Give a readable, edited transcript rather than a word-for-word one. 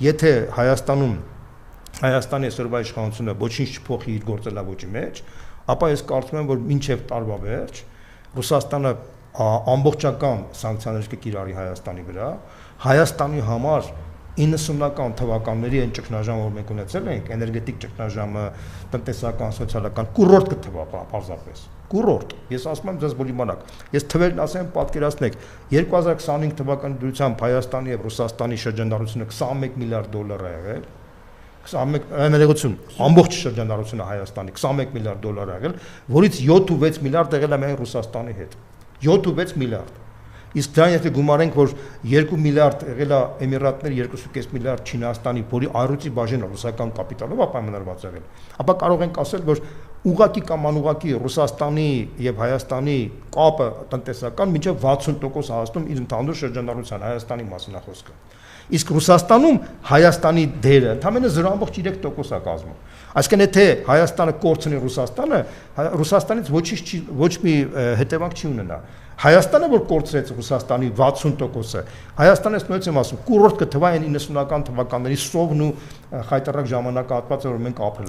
եթե Հայաստանի այսօրվա իշխանությունը ոչինչ չփոխի իր գործելավոճի մեջ, ապա ես կարծում եմ, որ մինչև տարվա վերջ Ռուսաստանը ամբողջական սանկցիաներ կկիրառի Հայաստանի վրա, Հայաստանի համար 90-ական թվականների այն ճգնաժամը, որ մենք ունեցել ենք, էներգետիկ ճգնաժամը, տնտեսական, սոցիալական, կուրորտ կթվա պարզապես, կուրորտ, ես ասում եմ ձեզ որ իմանաք, ես թվերն ասեմ, պատկերացնեք, 2025 թվականի դրությամբ Հայաստանի եւ Ռուսաստանի շրջանառությունը 21 միլիարդ դոլար է եղել, 21 ներողություն, ամբողջ շրջանառությունը Հայաստանի 21 միլիարդ դոլար է եղել, որից 7-6 միլիարդ եղել է միայն Ռուսաստանի հետ, 7-6 միլիարդ, իսկ դրան եթե գումարենք, որ 2 միլիարդ եղել է Էմիրատներ, 2.5 միլիարդ Չինաստանի, որի առյուծի բաժինը ռուսական կապիտալով պայմանավորված եղել, ապա կարող ենք ասել, որ ուղղակի կամ անուղղակի Ռուսաստանի եւ Հայաստանի կապը տնտեսական մինչեւ 60% հասնում իր ընդհանուր շրջանառության Հայաստանի մասին է խոսքը։ Իսկ Ռուսաստանում Հայաստանի դերը ընդամենը 0.3% է կազմում։ Այսինքն եթե Հայաստանը կորցնի Ռուսաստանը, Ռուսաստանից ոչ մի հետևանք չի ունենա։ Հայաստանը որ կորցրեց Ռուսաստանի 60%-ը, Հայաստանը ես նույնպես եմ ասում, կուրորտ կթվա այն 90-ական թվականների սովն ու խայտարակ ժամանակահատվածը, որ մենք ապրել